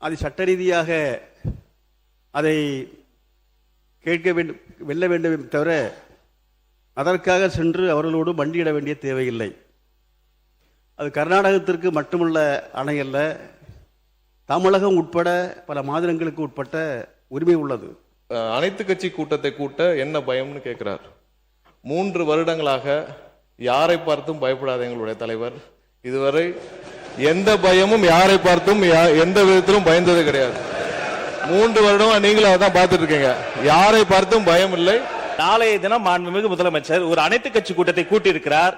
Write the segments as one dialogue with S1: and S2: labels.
S1: அது சட்ட ரீதியாக அதை கேட்க வேண்டும், வெல்ல வேண்டும் தவிர அதற்காக சென்று அவர்களோடு மண்டியிட வேண்டிய தேவையில்லை. அது கர்நாடகத்திற்கு மட்டுமுள்ள அணை அல்ல, தமிழகம் உட்பட பல மாநிலங்களுக்கு உட்பட்ட உரிமை உள்ளது.
S2: அனைத்து கட்சி கூட்டத்தை கூட்ட என்ன பயம்னு கேட்கிறார். 3 வருடங்களாக யாரை பார்த்தும் பயப்படாத எங்களுடைய தலைவர் இதுவரை எந்த பயமும் யாரை பார்த்தும் எந்த விதத்திலும் பயந்தது கிடையாது. 3 வருடமா நீங்களும் அதான் பார்த்துட்டு இருக்கீங்க. யாரை பார்த்தும் பயம் இல்லை.
S3: நாளைய தினம் மாண்புமிகு முதலமைச்சர் ஒரு அனைத்து கட்சி கூட்டத்தை கூட்டியிருக்கிறார்.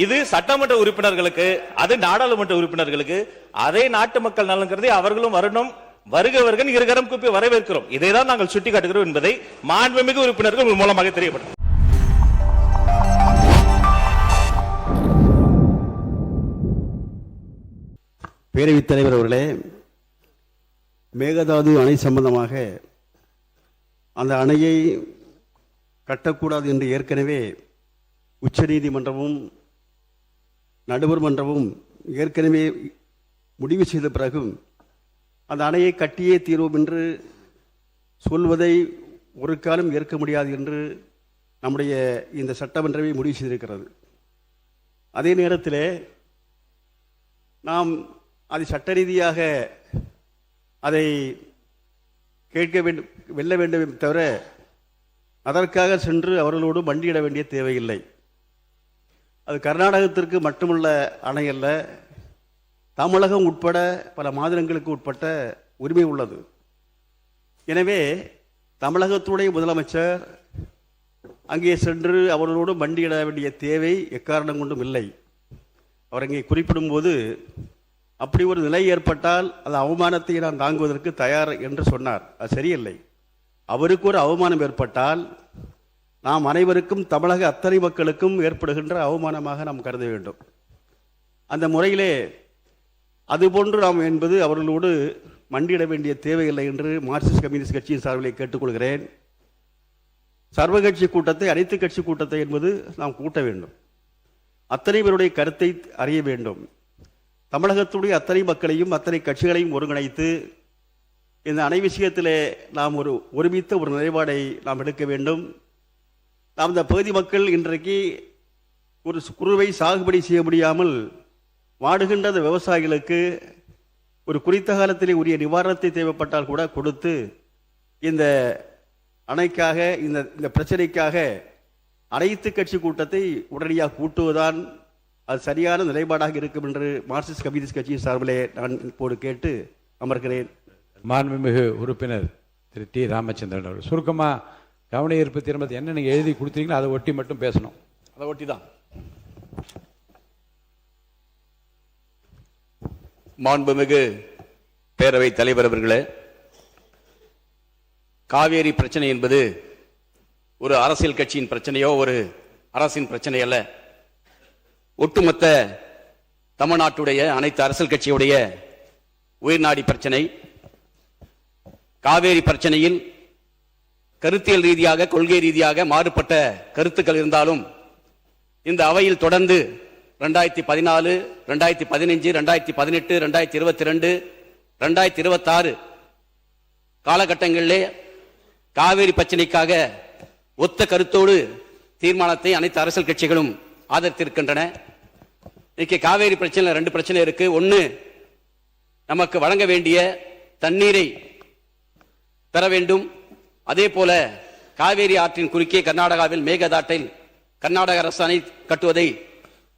S3: இது சட்டமன்ற உறுப்பினர்களுக்கு, அது நாடாளுமன்ற உறுப்பினர்களுக்கு, அதே நாட்டு மக்கள் நலன் கருதி அவர்களும் வரணும், வருகவர்கள் இருகரம் கூப்பி வரவேற்கிறோம். இதைதான் நாங்கள் சுட்டிக்காட்டுகிறோம் என்பதை மாண்புமிகு உறுப்பினர்கள் மூலமாக தெரியப்படும்.
S1: பேரவைத் தலைவர் அவர்களே, மேகதாது அணை சம்பந்தமாக அந்த அணையை கட்டக்கூடாது என்று ஏற்கனவே உச்சநீதிமன்றமும் நடுவர் மன்றமும் ஏற்கனவே முடிவு செய்த பிறகும் அந்த அணையை கட்டியே தீர்வோம் என்று சொல்வதை ஒரு காலம் ஏற்க முடியாது என்று நம்முடைய இந்த சட்டமன்றமே முடிவு செய்திருக்கிறது. அதே நேரத்தில் நாம் அது சட்ட ரீதியாக அதை கேட்க வேண்டும், வெல்ல வேண்டும் தவிர அதற்காக சென்று அவர்களோடு மண்டியிட வேண்டிய தேவையில்லை. அது கர்நாடகத்திற்கு மட்டுமுள்ள அணை அல்ல, தமிழகம் உட்பட பல மாநிலங்களுக்கு உட்பட்ட உரிமை உள்ளது. எனவே தமிழகத்துடைய முதலமைச்சர் அங்கே சென்று அவர்களோடு மண்டியிட வேண்டிய தேவை எக்காரணம் கொண்டும் இல்லை. அவர் அங்கே குறிப்பிடும்போது அப்படி ஒரு நிலை ஏற்பட்டால் அது அவமானத்தை நான் தாங்குவதற்கு தயார் என்று சொன்னார். அது சரியில்லை. அவருக்கு ஒரு அவமானம் ஏற்பட்டால் நாம் அனைவருக்கும், தமிழக அத்தனை மக்களுக்கும் ஏற்படுகின்ற அவமானமாக நாம் கருத வேண்டும். அந்த முறையிலே அதுபோன்று நாம் என்பது அவர்களோடு மண்டியிட வேண்டிய தேவையில்லை என்று மார்க்சிஸ்ட் கம்யூனிஸ்ட் கட்சியின் சார்பிலே கேட்டுக்கொள்கிறேன். சர்வ கட்சி கூட்டத்தை, அனைத்து கட்சி கூட்டத்தை என்பது நாம் கூட்ட வேண்டும். அத்தனை பேருடைய கருத்தை அறிய வேண்டும். தமிழகத்துடைய அத்தனை மக்களையும் அத்தனை கட்சிகளையும் ஒருங்கிணைத்து இந்த அணை விஷயத்திலே நாம் ஒருமித்த ஒரு நிலைப்பாடை நாம் எடுக்க வேண்டும். நாம் இந்த பகுதி மக்கள் இன்றைக்கு ஒரு குறுவை சாகுபடி செய்ய முடியாமல் வாடுகின்ற அந்த விவசாயிகளுக்கு ஒரு குறித்த காலத்திலே உரிய நிவாரணத்தை தேவைப்பட்டால் கூட கொடுத்து இந்த அணைக்காக, இந்த பிரச்சனைக்காக அனைத்து கட்சி கூட்டத்தை உடனடியாக கூட்டுவதுதான் அது சரியான நிலைப்பாடாக இருக்கும் என்று மார்க்சிஸ்ட் கம்யூனிஸ்ட் கட்சியின் சார்பிலே நான் இப்போது கேட்டு அமர்கிறேன்.
S4: மாண்புமிகு உறுப்பினர் திரு டி ராமச்சந்திரன் அவர்கள் சுருக்கமாக கவன ஈர்ப்பு தீர்மானத்தை என்ன நீங்கள் எழுதி கொடுத்தீங்களோ அதை ஒட்டி மட்டும் பேசணும்.
S3: அதை ஒட்டி தான்.
S5: மாண்புமிகு பேரவைத் தலைவர் அவர்களே, காவேரி பிரச்சனை என்பது ஒரு அரசியல் கட்சியின் பிரச்சனையோ ஒரு அரசின் பிரச்சனை அல்ல. ஒட்டுமொத்த தமிழ்நாட்டுடைய அனைத்து அரசியல் கட்சியுடைய உயிர்நாடி பிரச்சனை. காவேரி பிரச்சனையில் கருத்தியல் ரீதியாக, கொள்கை ரீதியாக மாறுபட்ட கருத்துக்கள் இருந்தாலும் இந்த அவையில் தொடர்ந்து 2014, 2015, 2018, 2022, 2026 காலகட்டங்களிலே காவேரி பிரச்சனைக்காக ஒத்த கருத்தோடு தீர்மானத்தை அனைத்து அரசியல் கட்சிகளும் ஆதரித்திருக்கின்றன. இன்னைக்கு காவேரி பிரச்சனை 2 பிரச்சனை இருக்கு. ஒன்று, நமக்கு வழங்க வேண்டிய தண்ணீரை பெற வேண்டும். அதே போல காவேரி ஆற்றின் குறுக்கே கர்நாடகாவில் மேகதாட்டில் கர்நாடக அரசு அணை கட்டுவதை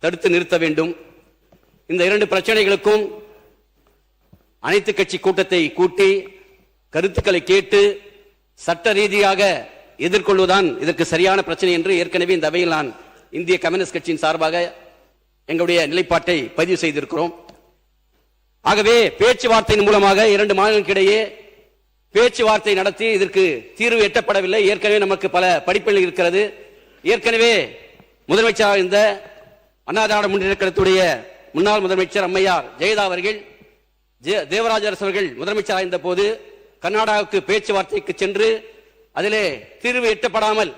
S5: தடுத்து நிறுத்த வேண்டும். இந்த 2 பிரச்சனைகளுக்கும் அனைத்து கட்சி கூட்டத்தை கூட்டி கருத்துக்களை கேட்டு சட்ட ரீதியாக எதிர்கொள்வதுதான் இதற்கு சரியான பிரச்சனை என்று ஏற்கனவே இந்த அவையில் நான் இந்திய கம்யூனிஸ்ட் கட்சியின் சார்பாக எங்களுடைய நிலைப்பாட்டை பதிவு செய்திருக்கிறோம். ஆகவே பேச்சுவார்த்தையின் மூலமாக 2 மாநிலங்களுக்கிடையே பேச்சுவார்த்தை நடத்தி இதற்கு தீர்வு எட்டப்படவில்லை. ஏற்கனவே நமக்கு பல படிப்புகள் இருக்கிறது. ஏற்கனவே முதலமைச்சராக இருந்த அண்ணா திராவிட முன்னேற்றக் கழகத்துடைய முன்னாள் முதலமைச்சர் அம்மையார் ஜெயலலிதா அவர்கள், தேவராஜ அரசு அவர்கள் முதலமைச்சராக இருந்த போது கர்நாடகாவுக்கு பேச்சுவார்த்தைக்கு சென்று அதிலே தீர்வு எட்டப்படாமல்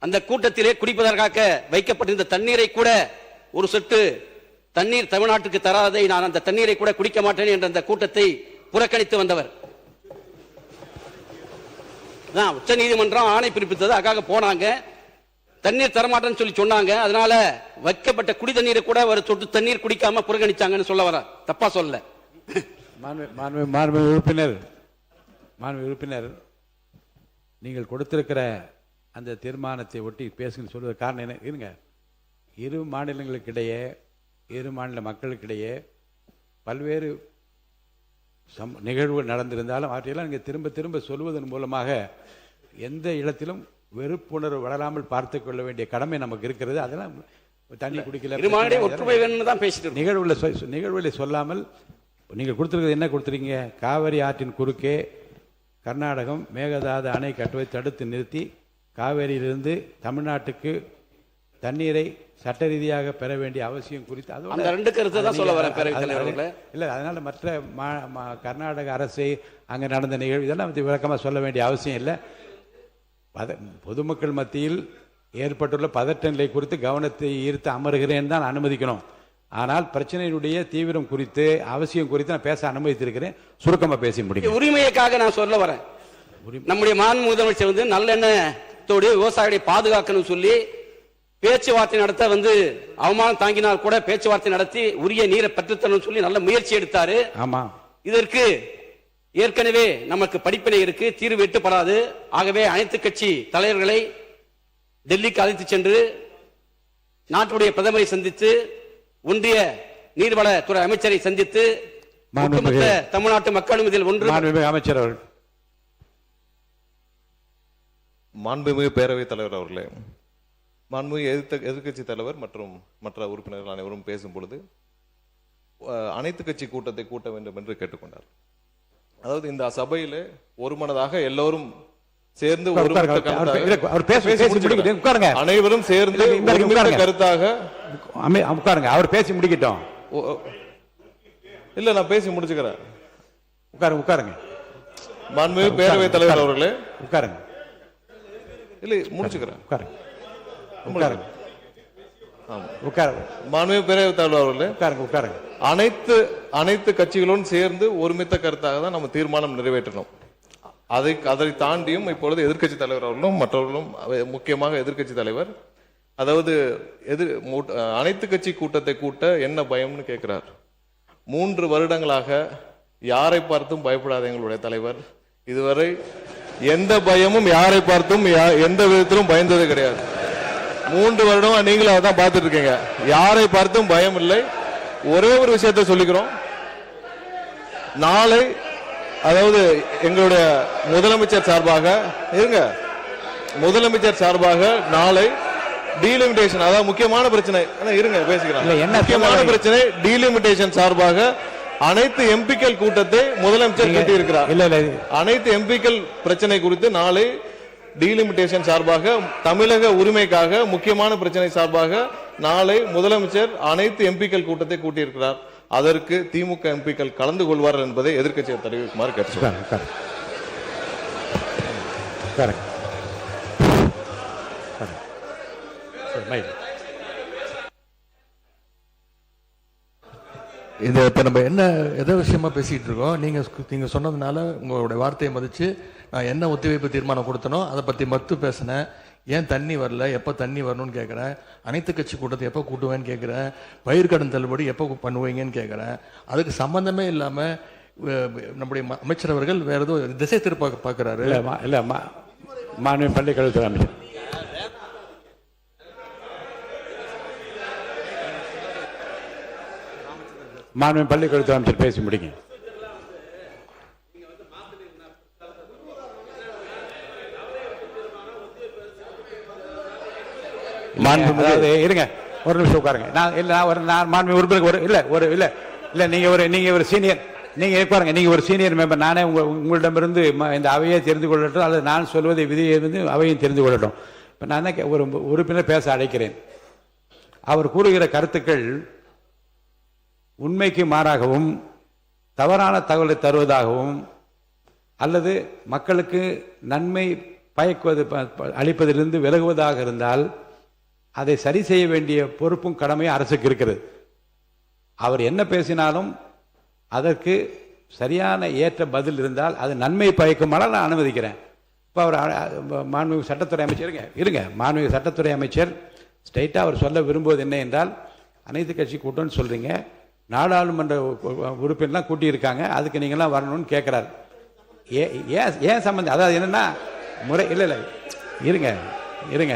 S5: அந்த கூட்டத்திலே குடிப்பதற்காக வைக்கப்பட்டிருந்த தண்ணீரை கூட, ஒரு சொட்டு தண்ணீர் தமிழ்நாட்டுக்கு தராதை, நான் அந்த தண்ணீரை கூட குடிக்க மாட்டேன் என்ற அந்த கூட்டத்தை புறக்கணித்து வந்தவர். உச்ச நீதிமன்றம் ஆணை பிறப்பித்தது, அதுக்காக போனாங்க. தண்ணீர் தரமாட்டேன்னு சொல்லி சொன்னாங்க. அதனால வைக்கப்பட்ட குடி தண்ணீரை கூட ஒரு சொட்டு தண்ணீர் குடிக்காம புறக்கணிச்சாங்கன்னு சொல்ல வர, தப்பா சொல்ல.
S4: மாண்பு உறுப்பினர், நீங்கள் கொடுத்திருக்கிற அந்த தீர்மானத்தை ஒட்டி பேசுன்னு சொல்வது காரணம் என்ன? இருங்க, இரு மாநிலங்களுக்கிடையே, இரு மாநில மக்களுக்கிடையே பல்வேறு நிகழ்வுகள் நடந்திருந்தாலும் அவற்றையெல்லாம் நீங்கள் திரும்ப திரும்ப சொல்வதன் மூலமாக எந்த இடத்திலும் வெறுப்புணர்வு வளராமல் பார்த்து கொள்ள வேண்டிய கடமை நமக்கு இருக்கிறது. அதெல்லாம் தண்ணி குடிக்கல நிகழ்வுகளை சொல்லாமல் நீங்கள் கொடுத்துருக்கிறது என்ன கொடுத்துருக்கீங்க? காவிரி ஆற்றின் குறுக்கே கர்நாடகம் மேகதாது அணை கட்டுவதை தடுத்து நிறுத்தி காவேரியிலிருந்து தமிழ்நாட்டுக்கு தண்ணீரை சட்ட ரீதியாக பெற வேண்டிய அவசியம் குறித்து
S5: அந்த ரெண்டு கருத்தை தான் சொல்ல வரேன்.
S4: இல்லை, அதனால மற்ற கர்நாடக அரசை அங்கே நடந்த நிகழ்வு இதெல்லாம் விளக்கமாக சொல்ல வேண்டிய அவசியம் இல்லை. பொதுமக்கள் மத்தியில் ஏற்பட்டுள்ள பதட்ட நிலை குறித்து கவனத்தை ஈர்த்து அமர்கிறேன் தான் அனுமதிக்கணும். ஆனால் பிரச்சனையினுடைய தீவிரம் குறித்து அவசியம் குறித்து நான் பேச அனுமதித்திருக்கிறேன். சுருக்கமாக பேசி முடியும்.
S5: உரிமைக்காக நான் சொல்ல வரேன். நம்முடைய மாண்பு முதலமைச்சர் நல்லெண்ணத்தோடு விவசாயிகளை பாதுகாக்கணும் சொல்லி பேச்சுவார்த்தை நடத்த அவமானம் தாங்கினால் கூட பேச்சுவார்த்தை நடத்தி உரிய நீரை பெற்றுத்தரணும் சொல்லி நல்ல முயற்சி எடுத்தாரு.
S4: ஆமா,
S5: இதற்கு ஏற்கனவே நமக்கு படிப்பினை இருக்கு, தீர்வு எட்டப்படாது. ஆகவே அனைத்து கட்சி தலைவர்களை டெல்லிக்கு அழைத்து சென்று நாட்டுடைய பிரதமரை சந்தித்து ஒன்றிய நீர்வளத்துறை அமைச்சரை சந்தித்து தமிழ்நாட்டு மக்களும் இதில் ஒன்று.
S4: அமைச்சர் அவர்கள்,
S2: மாண்புமிகு பேரவைத் தலைவர் அவர்களே, மாண்புமிகு எதிர்க்கட்சி தலைவர் மற்றும் மற்ற உறுப்பினர்கள் அனைவரும் பேசும் பொழுது அனைத்து கட்சி கூட்டத்தை கூட்ட வேண்டும் என்று கேட்டுக்கொண்டார். அதாவது இந்த சபையில ஒரு மனதாக எல்லோரும் சேர்ந்து அனைவரும் சேர்ந்து கருத்தாக
S4: உட்காருங்க. அவர் பேசி முடிக்கட்டும்.
S2: இல்ல, நான் பேசி முடிச்சுக்கிறேன்.
S4: உட்காருங்க.
S2: மாண்புமிகு பேரவைத் தலைவர் அவர்களே,
S4: உட்காருங்க.
S2: இல்ல, முடிச்சுக்கிறேன்.
S4: மாண்புமிகு
S2: பேரவைத் தலைவர் அவர்களே,
S4: உட்காருங்க.
S2: அனைத்து கட்சிகளும் சேர்ந்து ஒருமித்த கருத்தாக தான் நம்ம தீர்மானம் நிறைவேற்றணும். அதை தாண்டியும் இப்பொழுது எதிர்க்கட்சி தலைவர் அவர்களும் மற்றவர்களும், முக்கியமாக எதிர்க்கட்சி தலைவர், அதாவது அனைத்து கட்சி கூட்டத்தை கூட்ட என்ன பயம்னு கேட்கிறார். 3 வருடங்களாக யாரை பார்த்தும் பயப்படாத எங்களுடைய தலைவர் இதுவரை எந்த பயமும் யாரை பார்த்தும் எந்த விதத்திலும் பயந்தது கிடையாது. 3 வருடமா நீங்களும் அதான் பார்த்துட்டு இருக்கீங்க. யாரை பார்த்தும் பயம் இல்லை. ஒரே ஒரு விஷயத்தை சொல்லிக்கிறோம். நாளை, அதாவது எங்களுடைய முதலமைச்சர் சார்பாக நாளை டீலிமிட்டேஷன், அதாவது முக்கியமான பிரச்சனை, முக்கியமான பிரச்சனை டீலிமிட்டேஷன் சார்பாக அனைத்து எம்பிக்கள் கூட்டத்தை முதலமைச்சர் கூட்டியிருக்கிறார். அனைத்து எம்பிக்கள் பிரச்சனை குறித்து நாளை டீலிமிட்டேஷன் சார்பாக, தமிழக உரிமைக்காக முக்கியமான பிரச்சனை சார்பாக நாளை முதலமைச்சர் அனைத்து எம்பிக்கள் கூட்டத்தை கூட்டியிருக்கிறார். அதற்கு திமுக எம்பிக்கள் கலந்து கொள்வார்கள் என்பதை எதிர்க்கட்சியை தெரிவிக்குமாறு கேட்டுக்கொள்கிறேன்.
S6: இது இப்போ நம்ம எதை விஷயமா பேசிட்டு இருக்கோம்? நீங்க சொன்னதுனால உங்களுடைய வார்த்தையை மதிச்சு நான் என்ன ஒத்திவைப்பு தீர்மானம் கொடுத்தனோ அதை பத்தி மட்டும் பேசினேன். ஏன் தண்ணி வரல, எப்போ தண்ணி வரணும்னு கேட்குறேன். அனைத்து கட்சி கூட்டத்தை எப்போ கூட்டுவேன்னு கேட்குறேன். பயிர்க்கடன் தள்ளுபடி எப்போ பண்ணுவீங்கன்னு கேட்குறேன். அதுக்கு சம்பந்தமே இல்லாமல் நம்முடைய அமைச்சர் அவர்கள் வேற ஏதோ திசை திருப்ப பார்க்குறாரு.
S4: இல்லை, மாண்புமிகு பள்ளிக்கல்வித்துறை அமைச்சர். மாண்புமிகு பள்ளிக்கல்வித்துறை அமைச்சர் பேசி முடிங்க. இருங்க, ஒரு நிமிஷம் உட்காருங்க. மாண்புமிகு உறுப்பினர் நீங்க ஒரு சீனியர், நீங்க உட்காருங்க. நீங்க ஒரு சீனியர் மெம்பர். நானே உங்களிடமிருந்து இந்த அவையை தெரிந்து கொள்ளட்டும், அல்லது நான் சொல்வதை விதியை அவையும் தெரிந்து கொள்ளட்டும். இப்போ நான் ஒரு உறுப்பினர் பேச அழைக்கிறேன். அவர் கூறுகிற கருத்துக்கள் உண்மைக்கு மாறாகவும் தவறான தகவலை தருவதாகவும் அல்லது மக்களுக்கு நன்மை பயக்குவது அளிப்பதிலிருந்து விலகுவதாக இருந்தால் அதை சரி செய்ய வேண்டிய பொறுப்பும் கடமையும் அரசுக்கு இருக்கிறது. அவர் என்ன பேசினாலும் அதற்கு சரியான ஏற்ற பதில் இருந்தால் அது நன்மை பயக்குமானால் நான் அனுமதிக்கிறேன். இப்போ அவர் மாண்புமிகு சட்டத்துறை அமைச்சர் இருங்க மாண்புமிகு சட்டத்துறை அமைச்சர் ஸ்ட்ரைட்டாக அவர் சொல்ல விரும்புவது என்ன என்றால், அனைத்து கட்சி கூட்டம்னு சொல்கிறீங்க, நாடாளுமன்ற உறுப்பினர்லாம் கூட்டியிருக்காங்க, அதுக்கு நீங்கள்லாம் வரணும்னு கேட்குறாரு. ஏன் சம்பந்தம்? அதாவது என்னென்னா முறை இல்லை இருங்க இருங்க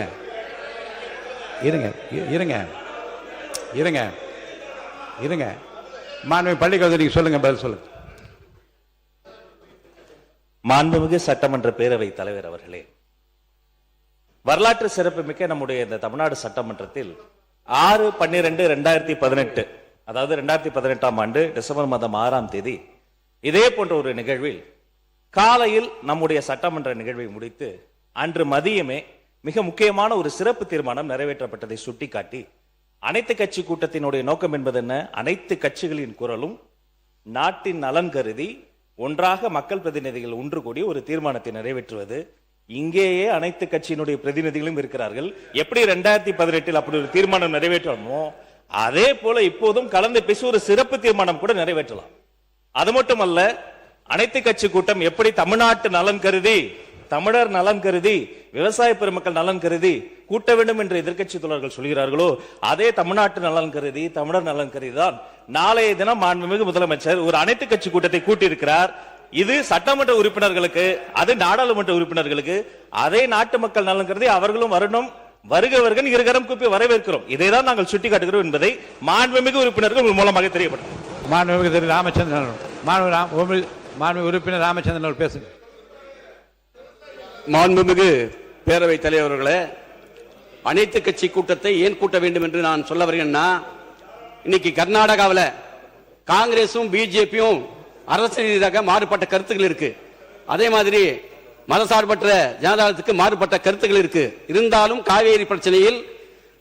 S4: இருங்க இருங்க இருங்க இருங்க மாண்புமிகு பள்ளிக்கல்வி நீங்கள் சொல்லுங்கள், பதில் சொல்லுங்கள்.
S3: மாண்புமிகு சட்டமன்ற பேரவை தலைவர் அவர்களே, வரலாற்று சிறப்புமிக்க நம்முடைய இந்த தமிழ்நாடு சட்டமன்றத்தில் 6/12/2018, அதாவது 2018ஆம் ஆண்டு டிசம்பர் மாதம் 6ஆம் தேதி இதே போன்ற ஒரு நிகழ்வில் காலையில் நம்முடைய சட்டமன்ற நிகழ்வை முடித்து அன்று மதியமே மிக முக்கியமான ஒரு சிறப்பு தீர்மானம் நிறைவேற்றப்பட்டதை சுட்டிக்காட்டி, அனைத்து கட்சி கூட்டத்தினுடைய நோக்கம் என்பது என்ன? அனைத்து கட்சிகளின் குரலும் நாட்டின் நலன் கருதி ஒன்றாக மக்கள் பிரதிநிதிகள் ஒன்று கூடி ஒரு தீர்மானத்தை நிறைவேற்றுவது. இங்கேயே அனைத்து கட்சியினுடைய பிரதிநிதிகளும் இருக்கிறார்கள். எப்படி 2018 அப்படி ஒரு தீர்மானம் நிறைவேற்றணுமோ அதே போல இப்போதும் கலந்து பேசி ஒரு சிறப்பு தீர்மானம் கூட நிறைவேற்றலாம். அது மட்டுமல்ல, அனைத்து கட்சி கூட்டம் எப்படி தமிழ்நாட்டு நலன் கருதி, தமிழர் நலன் கருதி, விவசாய பெருமக்கள் நலன் கருதி கூட்ட வேண்டும் என்று எதிர்க்கட்சி தோழர்கள் சொல்கிறார்களோ, அதே தமிழ்நாட்டு நலன் கருதி, தமிழர் நலன் கருதி தான் நாளைய தினம் மாண்புமிகு முதலமைச்சர் ஒரு அனைத்து கட்சி கூட்டத்தை கூட்டியிருக்கிறார். இது சட்டமன்ற உறுப்பினர்களுக்கு, அது நாடாளுமன்ற உறுப்பினர்களுக்கு, அதே நாட்டு மக்கள் நலன் கருதி அவர்களும் வரணும், வருகவர்கள் இருகரம் கூப்பி வரவேற்கிறோம். இதைதான் நாங்கள் சுட்டிக்காட்டுகிறோம் என்பதை மாண்புமிகு உறுப்பினர்கள் மூலமாக தெரியப்படும்.
S4: மாண்புமிகு திரு ராமச்சந்திரன், மாண்புமிகு உறுப்பினர் ராமச்சந்திரன் அவர் பேசுங்க.
S5: மாண்புமிகு பேரவைத் தலைவர்களே, அனைத்து கட்சி கூட்டத்தை ஏன் கூட்ட வேண்டும் என்று நான் சொல்ல வருகிறேன்னா, இன்னைக்கு கர்நாடகாவில் காங்கிரசும் பிஜேபியும் அரசு ரீதியாக மாறுபட்ட கருத்துக்கள் இருக்கு. அதே மாதிரி மதசார்பற்ற ஜனதாதளத்துக்கு மாறுபட்ட கருத்துக்கள் இருக்கு. இருந்தாலும் காவேரி பிரச்சனையில்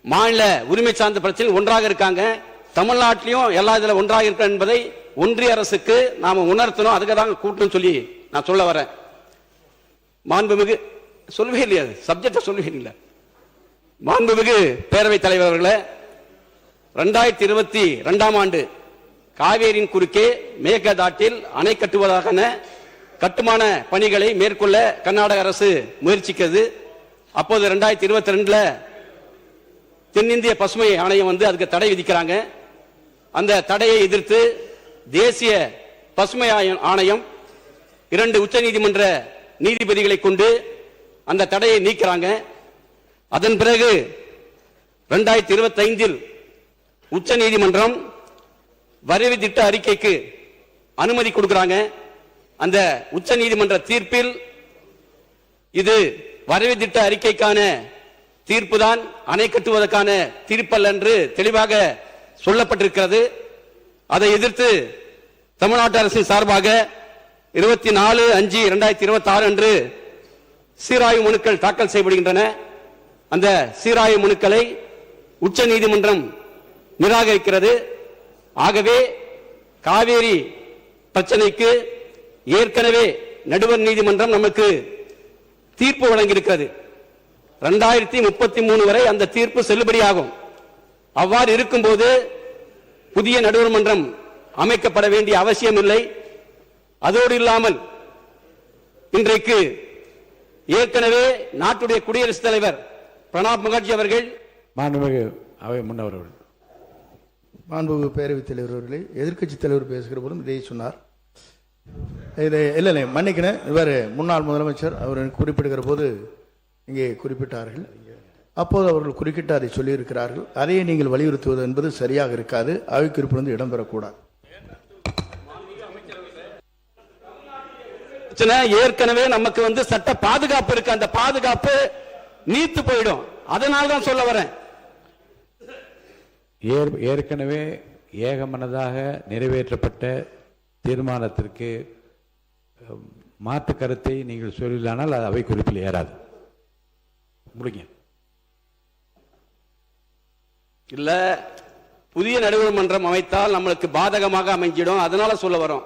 S5: மாநில உரிமை சார்ந்த பிரச்சனையில் ஒன்றாக இருக்காங்க. தமிழ்நாட்டிலையும் எல்லா இதுல ஒன்றாக இருக்க என்பதை ஒன்றிய அரசுக்கு நாம உணர்த்தணும். அதுக்கு தான் கூட்டம் சொல்லி நான் சொல்ல வரேன். மாண்புமிகு சொல்லவே இல்லையா, சப்ஜெக்ட சொல்லவே இல்லை. மாண்புமிகு பேரவைத் தலைவர் அவர்களே, 2022ஆம் ஆண்டு காவேரியின் குறுக்கே மேகதாட்டில் அணை கட்டுவதற்கான கட்டுமான பணிகளை மேற்கொள்ள கர்நாடக அரசு முயற்சிக்கிறது. அப்போது 2022 தென்னிந்திய பசுமை ஆணையம் அதுக்கு தடை விதிக்கிறாங்க. அந்த தடையை எதிர்த்து தேசிய பசுமை ஆணையம் 2 உச்சநீதிமன்ற நீதிபதிகளை கொண்டு அந்த தடையை நீக்கிறாங்க. அதன் பிறகு 2025 உச்ச நீதிமன்றம் வரைவு திட்ட அறிக்கைக்கு அனுமதி கொடுக்கிறாங்க. அந்த உச்ச நீதிமன்ற தீர்ப்பில் இது வரைவு திட்ட அறிக்கைக்கான தீர்ப்பு தான், அணை கட்டுவதற்கான தீர்ப்பல்ல என்று தெளிவாக சொல்லப்பட்டிருக்கிறது. அதை எதிர்த்து தமிழ்நாட்டு அரசின் சார்பாக 24/5/2026 அன்று சீராய்வு மனுக்கள் தாக்கல் செய்யப்படுகின்றன. அந்த சீராய்வு மனுக்களை உச்ச நீதிமன்றம் நிராகரிக்கிறது. ஆகவே காவேரி பிரச்சனைக்கு ஏற்கனவே நடுவர் நீதிமன்றம் நமக்கு தீர்ப்பு வழங்கியிருக்கிறது. 2033 வரை அந்த தீர்ப்பு செல்லுபடியாகும். அவ்வாறு இருக்கும்போது புதிய நடுவர் மன்றம் அமைக்கப்பட வேண்டிய அவசியம் இல்லை. அதோடு இல்லாமல் இன்றைக்கு ஏற்கனவே நாட்டுடைய குடியரசுத் தலைவர் பிரணாப் முகர்ஜி அவர்கள்,
S4: மாண்புமிகு அவை முன்னவர்கள்,
S7: மாண்புமிகு பேரவைத் தலைவர் அவர்களே, எதிர்க்கட்சி தலைவர் பேசுகிற போதும் இதை சொன்னார். இதை இல்லை மன்னிக்கிறேன், இவர் முன்னாள் முதலமைச்சர் அவர் குறிப்பிடுகிற போது இங்கே குறிப்பிட்டார்கள். அப்போது அவர்கள் குறுக்கிட்டு அதை சொல்லியிருக்கிறார்கள். அதையே நீங்கள் வலியுறுத்துவது என்பது சரியாக இருக்காது. அவை குறிப்பிலிருந்து இடம்பெறக்கூடாது.
S5: ஏற்கனவே நமக்கு சட்ட பாதுகாப்பு இருக்கு. அந்த பாதுகாப்பு நீத்து போயிடும். அதனால தான் சொல்ல வரேன்.
S4: ஏற்கனவே ஏகமனதாக நிறைவேற்றப்பட்ட தீர்மானத்திற்கு மாற்று கருத்தை நீங்கள் சொல்லலானால் அது அவை குறிப்பில் ஏறாது. முடிங்க.
S5: இல்ல, புதிய நடுவர் மன்றம் அமைத்தால் நம்மளுக்கு பாதகமாக அமைஞ்சிடும். அதனால சொல்ல வரோம்.